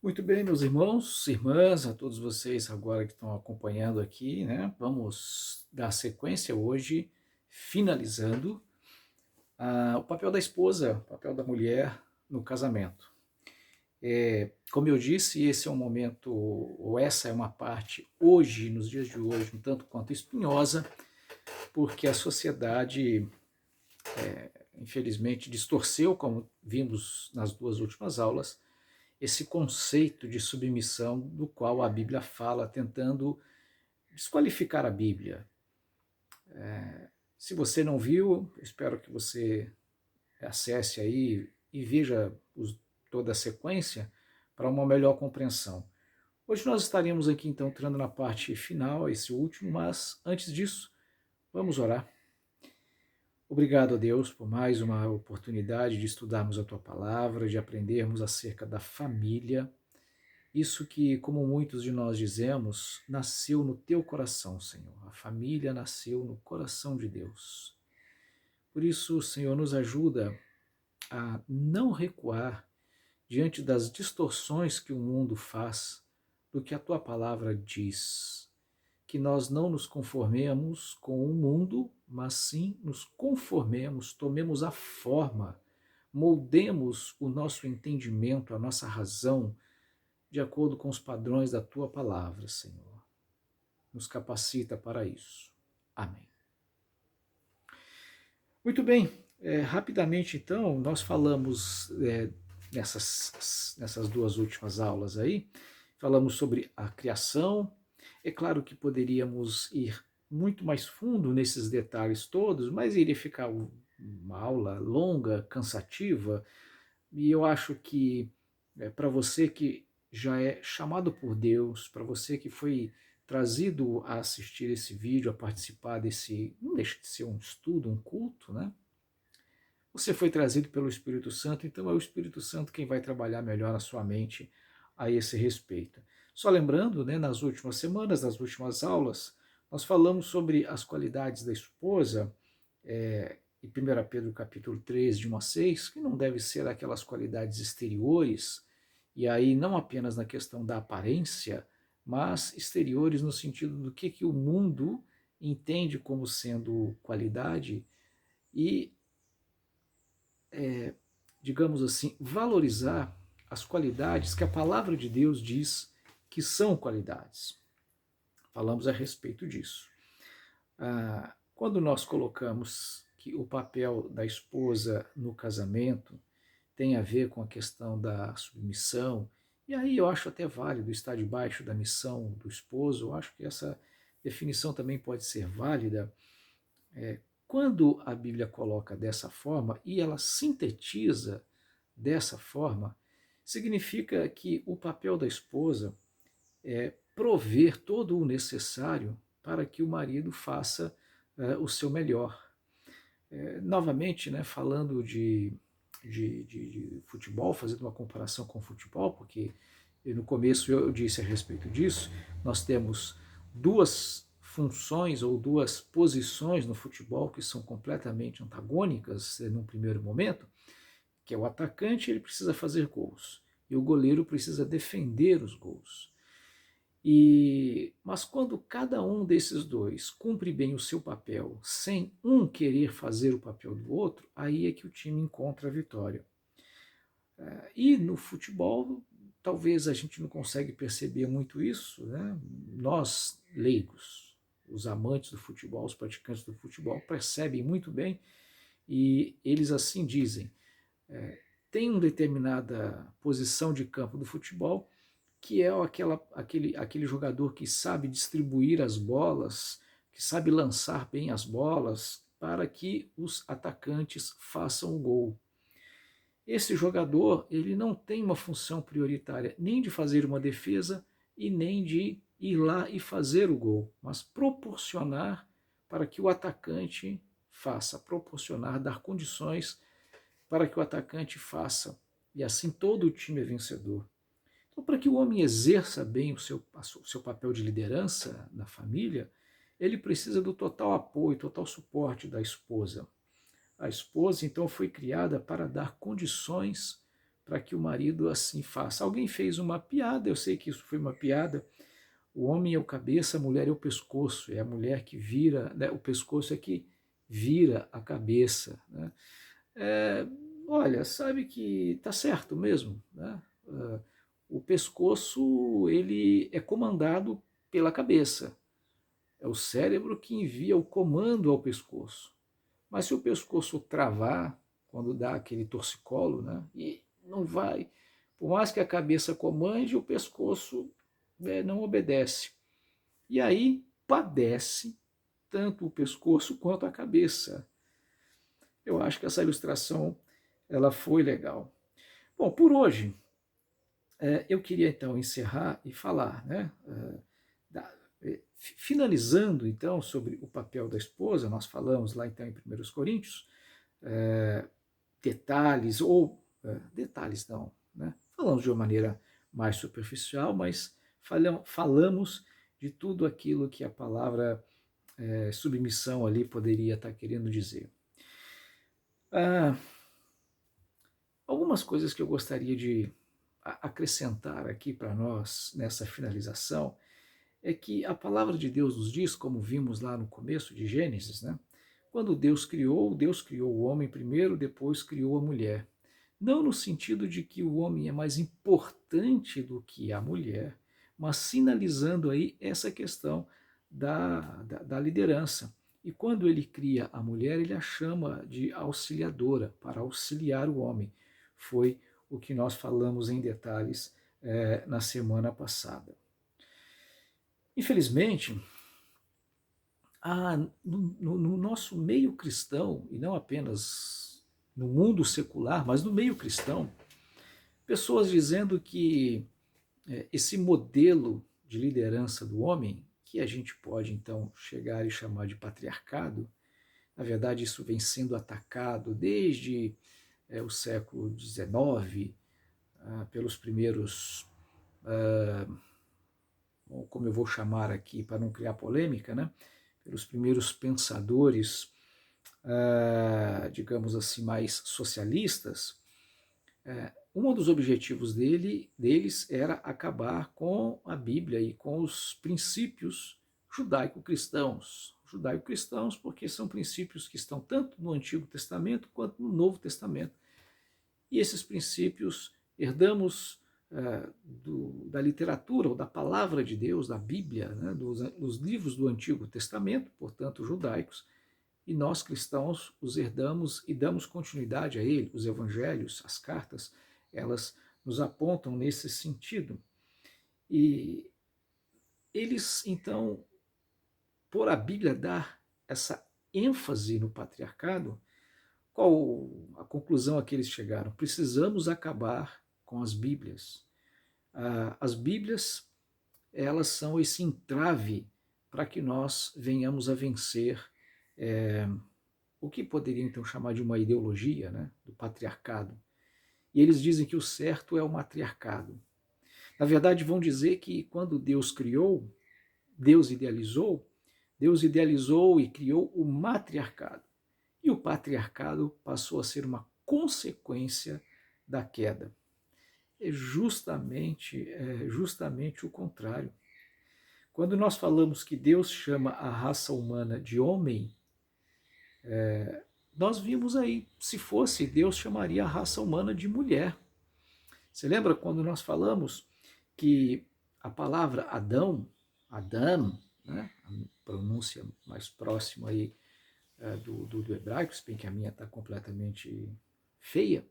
Muito bem, meus irmãos, irmãs, a todos vocês agora que estão acompanhando aqui, né? Vamos dar sequência hoje, finalizando o papel da esposa, o papel da mulher no casamento. Como eu disse, esse é um momento, ou essa é uma parte hoje, nos dias de hoje, um tanto quanto espinhosa, porque a sociedade, infelizmente, distorceu, como vimos nas duas últimas aulas, esse conceito de submissão do qual a Bíblia fala, tentando desqualificar a Bíblia. Se você não viu, espero que você acesse aí e veja toda a sequência para uma melhor compreensão. Hoje nós estaremos aqui então entrando na parte final, esse último, mas antes disso, vamos orar. Obrigado a Deus por mais uma oportunidade de estudarmos a Tua Palavra, de aprendermos acerca da família. Isso que, como muitos de nós dizemos, nasceu no teu coração, Senhor. A família nasceu no coração de Deus. Por isso, Senhor, nos ajuda a não recuar diante das distorções que o mundo faz do que a tua palavra diz. Que nós não nos conformemos com o mundo, mas sim nos conformemos, tomemos a forma, moldemos o nosso entendimento, a nossa razão, de acordo com os padrões da tua palavra, Senhor. Nos capacita para isso. Amém. Muito bem, rapidamente então, nós falamos nessas duas últimas aulas aí, falamos sobre a criação. É claro que poderíamos ir muito mais fundo nesses detalhes todos, mas iria ficar uma aula longa, cansativa, e eu acho que para você que já é chamado por Deus, para você que foi trazido a assistir esse vídeo, a participar desse, não deixa de ser um estudo, um culto, né? Você foi trazido pelo Espírito Santo, então é o Espírito Santo quem vai trabalhar melhor na sua mente a esse respeito. Só lembrando, né, nas últimas semanas, nas últimas aulas, nós falamos sobre as qualidades da esposa, em 1 Pedro capítulo 3, de 1 a 6, que não deve ser aquelas qualidades exteriores, e aí não apenas na questão da aparência, mas exteriores no sentido do que o mundo entende como sendo qualidade e, digamos assim, valorizar as qualidades que a palavra de Deus diz que são qualidades. Falamos a respeito disso. Quando nós colocamos que o papel da esposa no casamento tem a ver com a questão da submissão, e aí eu acho até válido estar debaixo da missão do esposo, eu acho que essa definição também pode ser válida. Quando a Bíblia coloca dessa forma e ela sintetiza dessa forma, significa que o papel da esposa é prover todo o necessário para que o marido faça o seu melhor. Novamente, né, falando de futebol, fazendo uma comparação com o futebol, porque no começo eu disse a respeito disso, nós temos duas funções ou duas posições no futebol que são completamente antagônicas num primeiro momento, que é o atacante, ele precisa fazer gols, e o goleiro precisa defender os gols. Mas quando cada um desses dois cumpre bem o seu papel, sem um querer fazer o papel do outro, aí é que o time encontra a vitória. E no futebol, talvez a gente não consegue perceber muito isso, né? Nós, leigos, os amantes do futebol, os praticantes do futebol, percebem muito bem e eles assim dizem, tem uma determinada posição de campo do futebol que é aquele jogador que sabe distribuir as bolas, que sabe lançar bem as bolas para que os atacantes façam o gol. Esse jogador, ele não tem uma função prioritária nem de fazer uma defesa e nem de ir lá e fazer o gol, mas proporcionar para que o atacante faça, proporcionar, dar condições para que o atacante faça. E assim todo o time é vencedor. Então, para que o homem exerça bem o seu papel de liderança na família, ele precisa do total apoio, total suporte da esposa. A esposa, então, foi criada para dar condições para que o marido assim faça. Alguém fez uma piada, eu sei que isso foi uma piada. O homem é o cabeça, a mulher é o pescoço. É a mulher que vira, né? O pescoço é que vira a cabeça. Né? É, olha, sabe que está certo mesmo. Né? O pescoço ele é comandado pela cabeça. É o cérebro que envia o comando ao pescoço. Mas se o pescoço travar, quando dá aquele torcicolo, né, e não vai, por mais que a cabeça comande, o pescoço não obedece. E aí padece tanto o pescoço quanto a cabeça. Eu acho que essa ilustração ela foi legal. Bom, por hoje, eu queria então encerrar e falar, né, finalizando então sobre o papel da esposa, nós falamos lá então em 1 Coríntios, detalhes, ou detalhes não, né? Falamos de uma maneira mais superficial, mas falamos de tudo aquilo que a palavra submissão ali poderia estar querendo dizer. Algumas coisas que eu gostaria de acrescentar aqui para nós nessa finalização é que a palavra de Deus nos diz, como vimos lá no começo de Gênesis, né? Quando Deus criou o homem primeiro, depois criou a mulher. Não no sentido de que o homem é mais importante do que a mulher, mas sinalizando aí essa questão da liderança. E quando ele cria a mulher, ele a chama de auxiliadora, para auxiliar o homem. Foi o que nós falamos em detalhes na semana passada. Infelizmente, no nosso meio cristão, e não apenas no mundo secular, mas no meio cristão, pessoas dizendo que esse modelo de liderança do homem, que a gente pode então chegar e chamar de patriarcado, na verdade isso vem sendo atacado desde o século XIX, pelos primeiros, como eu vou chamar aqui para não criar polêmica, né? Pelos primeiros pensadores, digamos assim, mais socialistas. Um dos objetivos deles era acabar com a Bíblia e com os princípios judaico-cristãos. Judaico-cristãos porque são princípios que estão tanto no Antigo Testamento quanto no Novo Testamento. E esses princípios herdamos da literatura ou da palavra de Deus, da Bíblia, né, dos livros do Antigo Testamento, portanto judaicos, e nós cristãos os herdamos e damos continuidade a ele. Os evangelhos, as cartas, elas nos apontam nesse sentido. E eles, então, por a Bíblia dar essa ênfase no patriarcado, qual a conclusão a que eles chegaram? Precisamos acabar com as Bíblias. As Bíblias, elas são esse entrave para que nós venhamos a vencer o que poderia então chamar de uma ideologia, né, do patriarcado. E eles dizem que o certo é o matriarcado. Na verdade, vão dizer que quando Deus criou, Deus idealizou e criou o matriarcado. E o patriarcado passou a ser uma consequência da queda. É justamente o contrário. Quando nós falamos que Deus chama a raça humana de homem, nós vimos aí, se fosse Deus, chamaria a raça humana de mulher. Você lembra quando nós falamos que a palavra Adão, Adam, né, a pronúncia mais próxima aí do hebraico, se bem que a minha está completamente feia,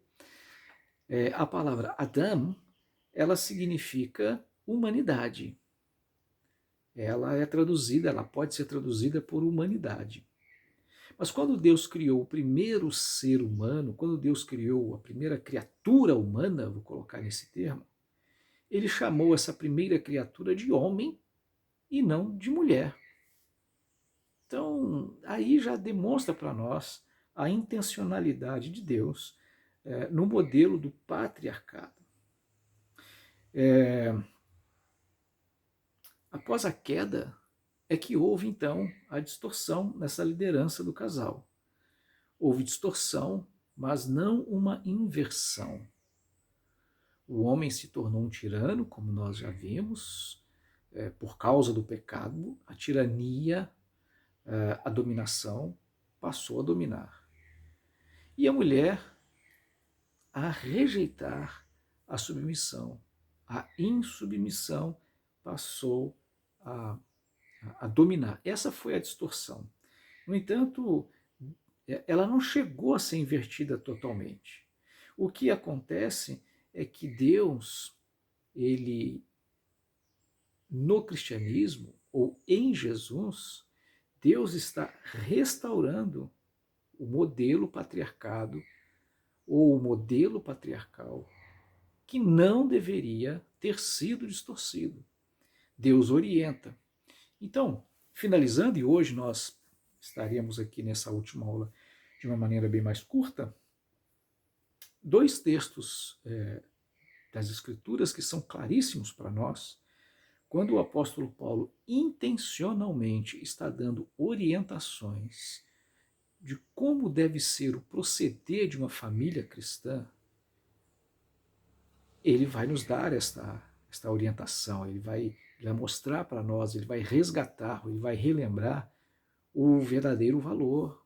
a palavra Adam, ela significa humanidade. Ela pode ser traduzida por humanidade. Mas quando Deus criou o primeiro ser humano, quando Deus criou a primeira criatura humana, vou colocar nesse termo, ele chamou essa primeira criatura de homem e não de mulher. Então, aí já demonstra para nós a intencionalidade de Deus no modelo do patriarcado. Após a queda, é que houve então a distorção nessa liderança do casal. Houve distorção, mas não uma inversão. O homem se tornou um tirano, como nós já vimos, por causa do pecado, a tirania, a dominação passou a dominar. E a mulher a rejeitar a submissão. A insubmissão passou a dominar. Essa foi a distorção. No entanto, ela não chegou a ser invertida totalmente. O que acontece é que Deus, ele, no cristianismo, ou em Jesus, Deus está restaurando o modelo patriarcado ou o modelo patriarcal que não deveria ter sido distorcido. Deus orienta. Então, finalizando, e hoje nós estaremos aqui nessa última aula de uma maneira bem mais curta, dois textos das Escrituras que são claríssimos para nós, quando o apóstolo Paulo intencionalmente está dando orientações de como deve ser o proceder de uma família cristã, ele vai nos dar esta orientação, ele vai mostrar para nós, ele vai resgatar, ele vai relembrar o verdadeiro valor,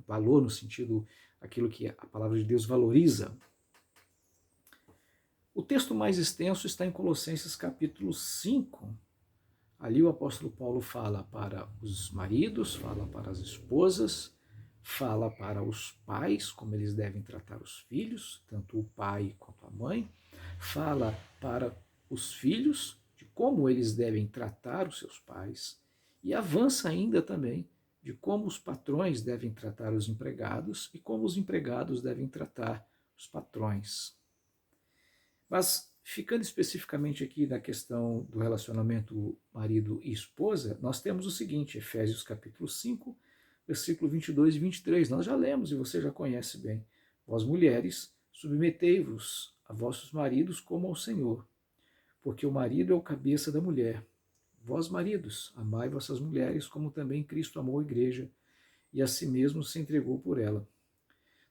valor no sentido, aquilo que a palavra de Deus valoriza. O texto mais extenso está em Colossenses capítulo 5. Ali o apóstolo Paulo fala para os maridos, fala para as esposas, fala para os pais, como eles devem tratar os filhos, tanto o pai quanto a mãe, fala para os filhos de como eles devem tratar os seus pais, e avança ainda também de como os patrões devem tratar os empregados e como os empregados devem tratar os patrões. Mas, ficando especificamente aqui na questão do relacionamento marido e esposa, nós temos o seguinte, Efésios capítulo 5, versículo 22 e 23, nós já lemos e você já conhece bem. Vós mulheres, submetei-vos a vossos maridos como ao Senhor, porque o marido é o cabeça da mulher. Vós maridos, amai vossas mulheres, como também Cristo amou a igreja, e a si mesmo se entregou por ela.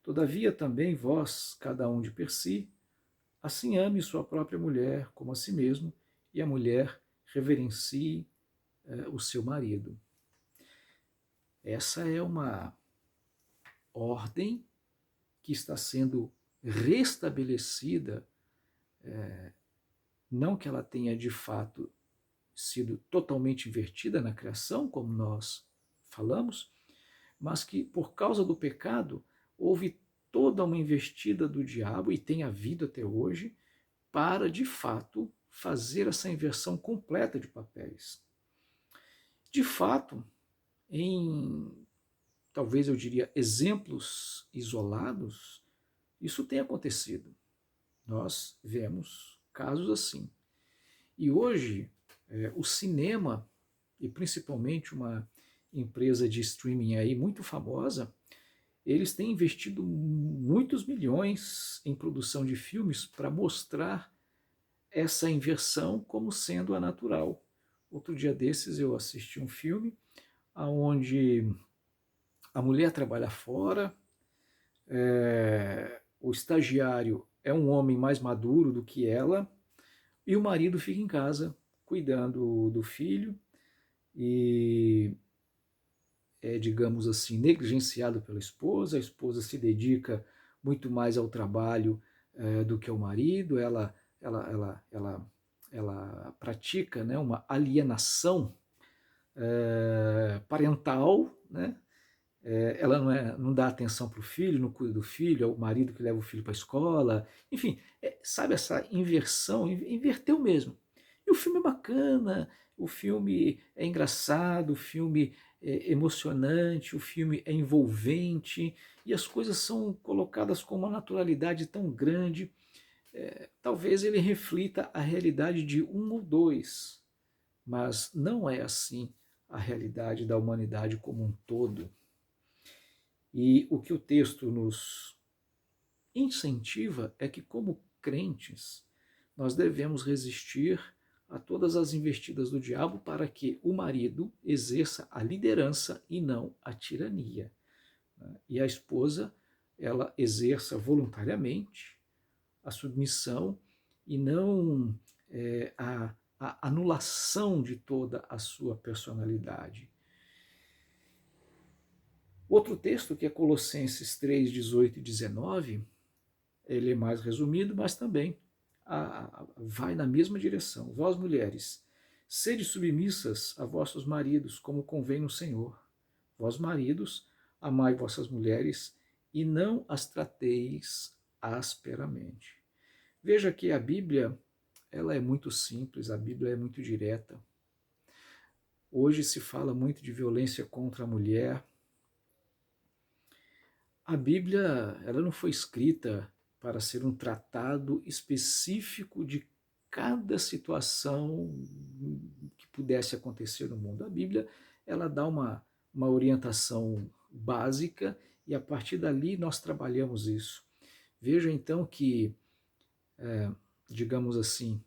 Todavia também vós, cada um de per si, assim ame sua própria mulher como a si mesmo, e a mulher reverencie o seu marido. Essa é uma ordem que está sendo restabelecida, não que ela tenha de fato sido totalmente invertida na criação, como nós falamos, mas que por causa do pecado houve toda uma investida do diabo, e tem havido até hoje, para de fato fazer essa inversão completa de papéis. De fato, em talvez eu diria exemplos isolados, isso tem acontecido. Nós vemos casos assim. E hoje, o cinema, e principalmente uma empresa de streaming aí muito famosa, eles têm investido muitos milhões em produção de filmes para mostrar essa inversão como sendo a natural. Outro dia desses eu assisti um filme onde a mulher trabalha fora, o estagiário é um homem mais maduro do que ela, e o marido fica em casa cuidando do filho e é, digamos assim, negligenciado pela esposa. A esposa se dedica muito mais ao trabalho do que ao marido, ela pratica, né, uma alienação parental, né? Ela não dá atenção para o filho, não cuida do filho, é o marido que leva o filho para a escola, enfim, sabe essa inversão, inverteu mesmo. E o filme é bacana, o filme é engraçado, o filme é emocionante, o filme é envolvente, e as coisas são colocadas com uma naturalidade tão grande. Talvez ele reflita a realidade de um ou dois, mas não é assim a realidade da humanidade como um todo. E o que o texto nos incentiva é que, como crentes, nós devemos resistir a todas as investidas do diabo para que o marido exerça a liderança e não a tirania. E a esposa, ela exerça voluntariamente a submissão e não a anulação de toda a sua personalidade. Outro texto, que é Colossenses 3, 18 e 19, ele é mais resumido, mas também vai na mesma direção. Vós, mulheres, sede submissas a vossos maridos, como convém no Senhor. Vós, maridos, amai vossas mulheres e não as trateis asperamente. Veja que a Bíblia, ela é muito simples, a Bíblia é muito direta. Hoje se fala muito de violência contra a mulher. A Bíblia, ela não foi escrita para ser um tratado específico de cada situação que pudesse acontecer no mundo. A Bíblia, ela dá uma orientação básica e a partir dali nós trabalhamos isso. Veja então que, digamos assim,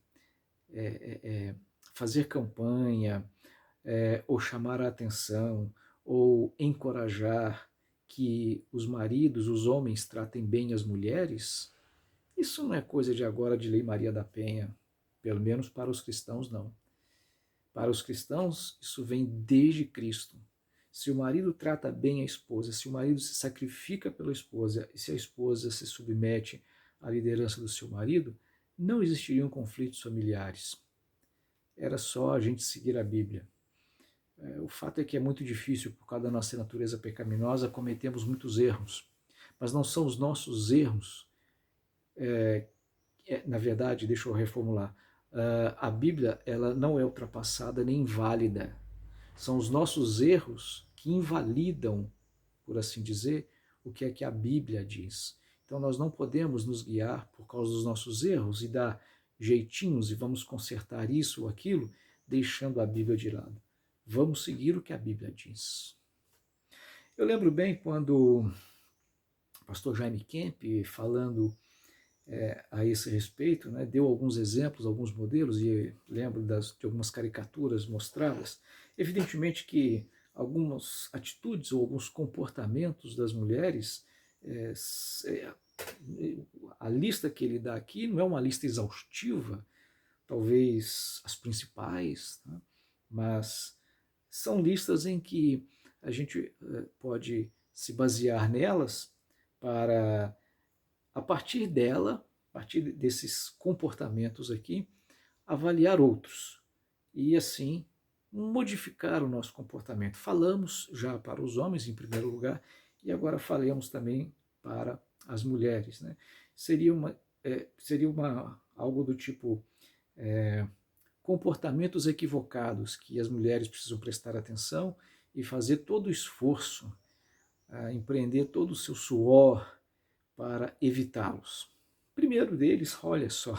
fazer campanha, ou chamar a atenção, ou encorajar que os maridos, os homens tratem bem as mulheres, isso não é coisa de agora de Lei Maria da Penha, pelo menos para os cristãos não. Para os cristãos isso vem desde Cristo. Se o marido trata bem a esposa, se o marido se sacrifica pela esposa e se a esposa se submete à liderança do seu marido, não existiriam conflitos familiares. Era só a gente seguir a Bíblia. O fato é que é muito difícil, por causa da nossa natureza pecaminosa, cometemos muitos erros. Mas não são os nossos erros. Na verdade, deixa eu reformular. A Bíblia, ela não é ultrapassada nem inválida. São os nossos erros que invalidam, por assim dizer, o que é que a Bíblia diz. Então nós não podemos nos guiar por causa dos nossos erros e dar jeitinhos e vamos consertar isso ou aquilo, deixando a Bíblia de lado. Vamos seguir o que a Bíblia diz. Eu lembro bem quando o pastor Jaime Kemp, falando a esse respeito, né, deu alguns exemplos, alguns modelos, e lembro de algumas caricaturas mostradas. Evidentemente que algumas atitudes ou alguns comportamentos das mulheres, a lista que ele dá aqui não é uma lista exaustiva, talvez as principais, tá? Mas são listas em que a gente pode se basear nelas para, a partir dela, a partir desses comportamentos aqui, avaliar outros e assim modificar o nosso comportamento. Falamos já para os homens em primeiro lugar e agora falemos também para as mulheres, né? Seria algo do tipo comportamentos equivocados que as mulheres precisam prestar atenção e fazer todo o esforço, empreender todo o seu suor para evitá-los. Primeiro deles, olha só,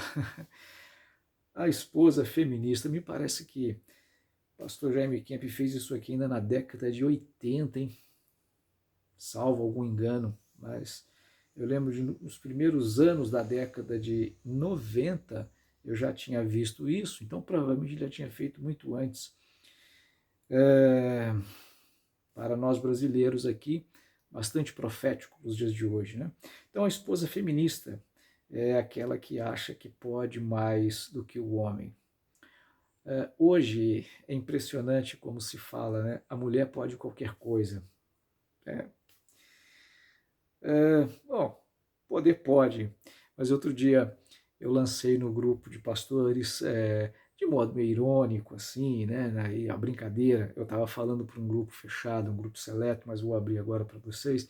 a esposa feminista. Me parece que o pastor Jaime Kemp fez isso aqui ainda na década de 80, hein? Salvo algum engano, mas eu lembro de nos primeiros anos da década de 90, eu já tinha visto isso, então provavelmente ele já tinha feito muito antes. Para nós brasileiros aqui, bastante profético nos dias de hoje, né? Então a esposa feminista é aquela que acha que pode mais do que o homem. Hoje é impressionante como se fala, né? A mulher pode qualquer coisa. Bom, poder pode, mas outro dia eu lancei no grupo de pastores, de modo meio irônico, assim, né? Aí a brincadeira, eu estava falando para um grupo fechado, um grupo seleto, mas vou abrir agora para vocês.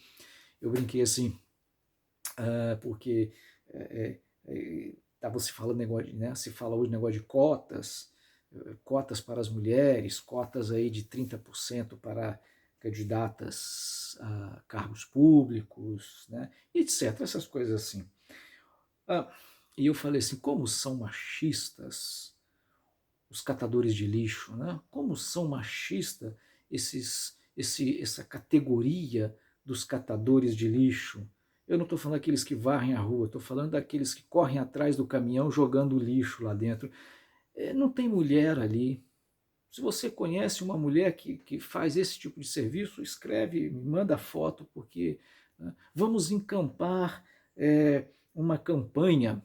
Eu brinquei assim, porque estava se falando negócio, né? Se fala hoje negócio de cotas para as mulheres, cotas aí de 30% para candidatas a cargos públicos, né? Etc. Essas coisas assim. E eu falei assim, como são machistas os catadores de lixo, né? Como são machistas essa categoria dos catadores de lixo. Eu não estou falando daqueles que varrem a rua, estou falando daqueles que correm atrás do caminhão jogando lixo lá dentro. Não tem mulher ali. Se você conhece uma mulher que faz esse tipo de serviço, escreve, me manda foto, porque vamos encampar uma campanha,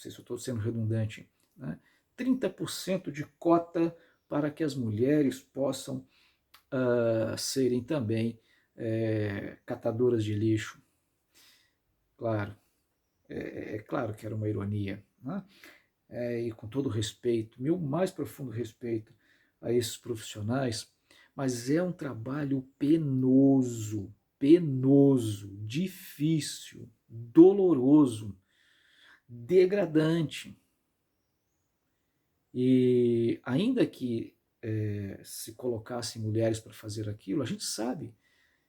sei se eu estou sendo redundante, né? 30% de cota para que as mulheres possam serem também catadoras de lixo. Claro, é claro que era uma ironia, né? E com todo respeito, meu mais profundo respeito a esses profissionais, mas é um trabalho penoso, difícil, doloroso, degradante. E ainda que se colocassem mulheres para fazer aquilo, a gente sabe,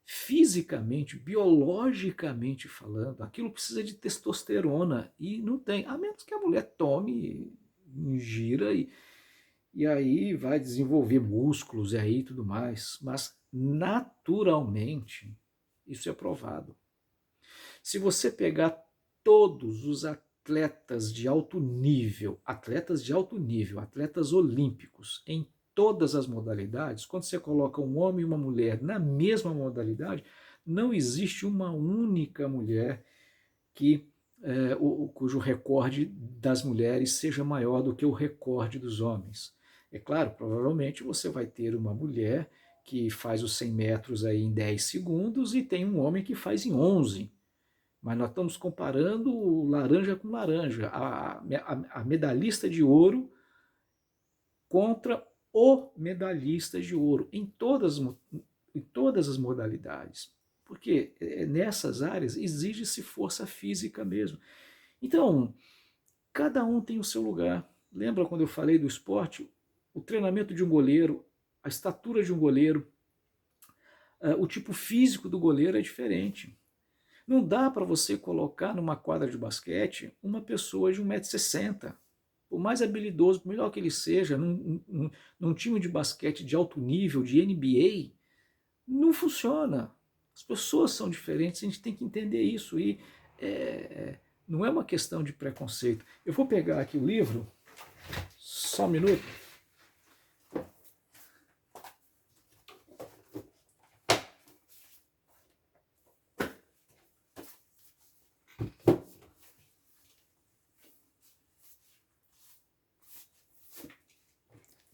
fisicamente, biologicamente falando, aquilo precisa de testosterona e não tem, a menos que a mulher tome, ingira e aí vai desenvolver músculos e aí tudo mais, mas naturalmente isso é provado. Se você pegar todos os atletas de alto nível, atletas olímpicos, em todas as modalidades, quando você coloca um homem e uma mulher na mesma modalidade, não existe uma única mulher cujo recorde das mulheres seja maior do que o recorde dos homens. É claro, provavelmente você vai ter uma mulher que faz os 100 metros aí em 10 segundos e tem um homem que faz em 11. Mas nós estamos comparando laranja com laranja. A medalhista de ouro contra o medalhista de ouro em todas as modalidades. Porque nessas áreas exige-se força física mesmo. Então, cada um tem o seu lugar. Lembra quando eu falei do esporte? O treinamento de um goleiro, a estatura de um goleiro, o tipo físico do goleiro é diferente. Não dá para você colocar numa quadra de basquete uma pessoa de 1,60 m. Por mais habilidoso, por melhor que ele seja, num time de basquete de alto nível, de NBA, não funciona. As pessoas são diferentes, a gente tem que entender isso. E não é uma questão de preconceito. Eu vou pegar aqui o livro, só um minuto.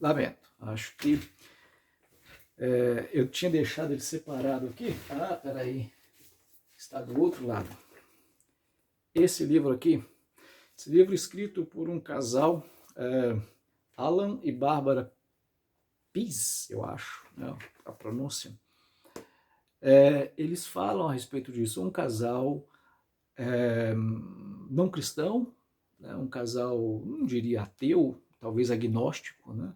Lamento, acho que eu tinha deixado ele separado aqui. Ah, peraí, está do outro lado. Esse livro aqui, esse livro escrito por um casal, Alan e Bárbara Pease, eu acho, né, a pronúncia. Eles falam a respeito disso, um casal não cristão, né, um casal, não diria ateu, talvez agnóstico, né?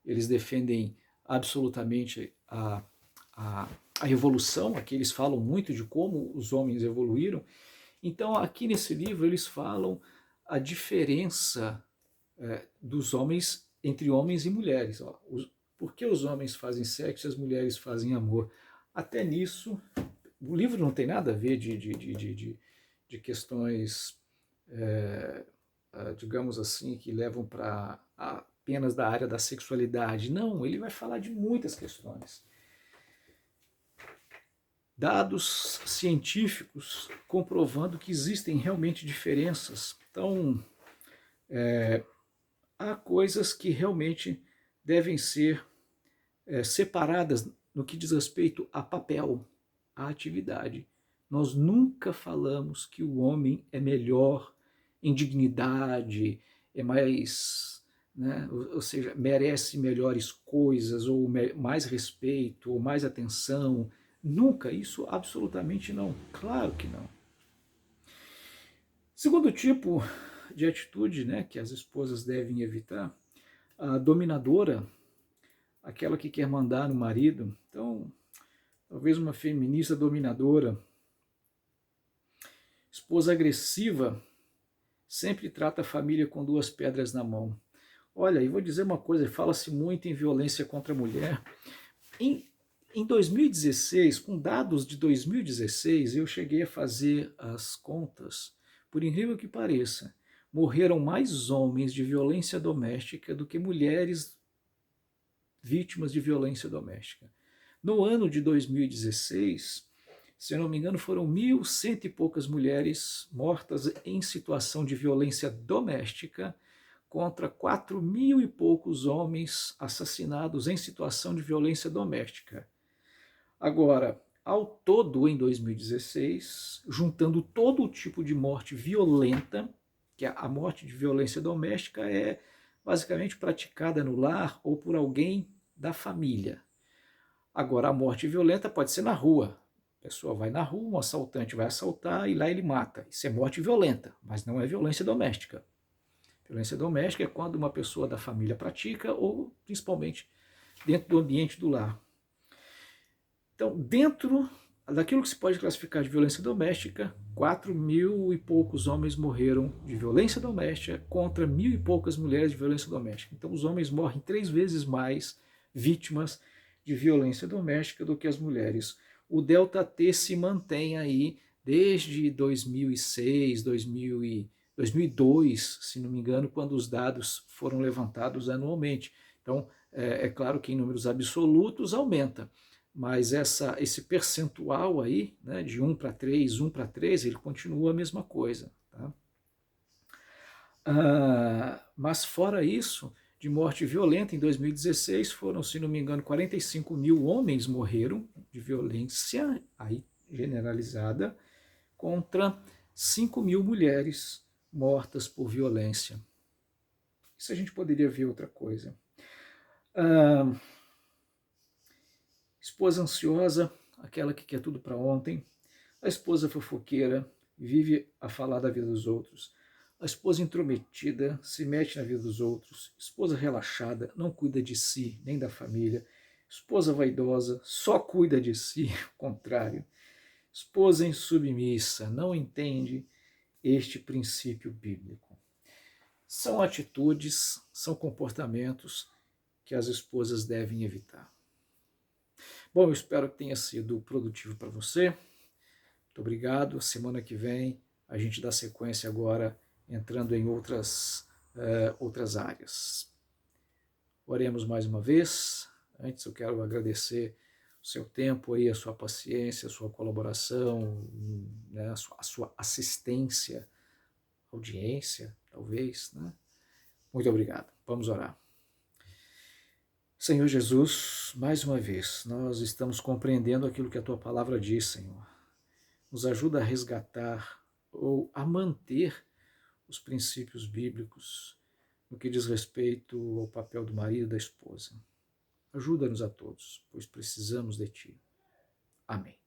Eles defendem absolutamente a evolução, aqui eles falam muito de como os homens evoluíram. Então, aqui nesse livro, eles falam a diferença dos homens, entre homens e mulheres. Ó, por que os homens fazem sexo e as mulheres fazem amor? Até nisso, o livro não tem nada a ver de questões, digamos assim, que levam para apenas da área da sexualidade. Não, ele vai falar de muitas questões. Dados científicos comprovando que existem realmente diferenças. Então, há coisas que realmente devem ser separadas no que diz respeito a papel, a atividade. Nós nunca falamos que o homem é melhor em dignidade, é mais, né, ou seja, merece melhores coisas, ou mais respeito, ou mais atenção. Nunca, isso absolutamente não. Claro que não. Segundo tipo de atitude, né, que as esposas devem evitar, a dominadora, aquela que quer mandar no marido. Então, talvez uma feminista dominadora. Esposa agressiva sempre trata a família com duas pedras na mão. Olha, e vou dizer uma coisa, fala-se muito em violência contra a mulher. Em 2016, com dados de 2016, eu cheguei a fazer as contas. Por incrível que pareça, morreram mais homens de violência doméstica do que mulheres vítimas de violência doméstica. No ano de 2016, Se eu não me engano, foram 1.100 e poucas mulheres mortas em situação de violência doméstica, contra 4.000 e poucos homens assassinados em situação de violência doméstica. Agora, ao todo, em 2016, juntando todo o tipo de morte violenta, que a morte de violência doméstica é basicamente praticada no lar ou por alguém da família. Agora, a morte violenta pode ser na rua. A pessoa vai na rua, um assaltante vai assaltar e lá ele mata. Isso é morte violenta, mas não é violência doméstica. Violência doméstica é quando uma pessoa da família pratica ou principalmente dentro do ambiente do lar. Então, dentro daquilo que se pode classificar de violência doméstica, 4.000 e poucos homens morreram de violência doméstica contra 1.000 e poucas mulheres de violência doméstica. Então, os homens morrem 3 vezes mais vítimas de violência doméstica do que as mulheres. O delta T se mantém aí desde 2006, 2002, se não me engano, quando os dados foram levantados anualmente. Então, é claro que em números absolutos aumenta, mas esse percentual aí, né, de 1 para 3, 1 para 3, ele continua a mesma coisa. Tá? Mas fora isso, de morte violenta, em 2016 foram, se não me engano, 45.000 homens morreram de violência aí generalizada, contra 5.000 mulheres mortas por violência. Isso a gente poderia ver outra coisa. Esposa ansiosa, aquela que quer tudo para ontem. A esposa fofoqueira, vive a falar da vida dos outros. A esposa intrometida, se mete na vida dos outros. Esposa relaxada, não cuida de si nem da família. Esposa vaidosa, só cuida de si, o contrário. Esposa insubmissa, não entende este princípio bíblico. São atitudes, são comportamentos que as esposas devem evitar. Bom, eu espero que tenha sido produtivo para você. Muito obrigado. Semana que vem a gente dá sequência agora entrando em outras áreas. Oremos mais uma vez. Antes eu quero agradecer o seu tempo aí, a sua paciência, a sua colaboração, né, a sua assistência, audiência, talvez, né? Muito obrigado. Vamos orar. Senhor Jesus, mais uma vez, nós estamos compreendendo aquilo que a Tua palavra diz, Senhor. Nos ajuda a resgatar ou a manter os princípios bíblicos no que diz respeito ao papel do marido e da esposa. Ajuda-nos a todos, pois precisamos de Ti. Amém.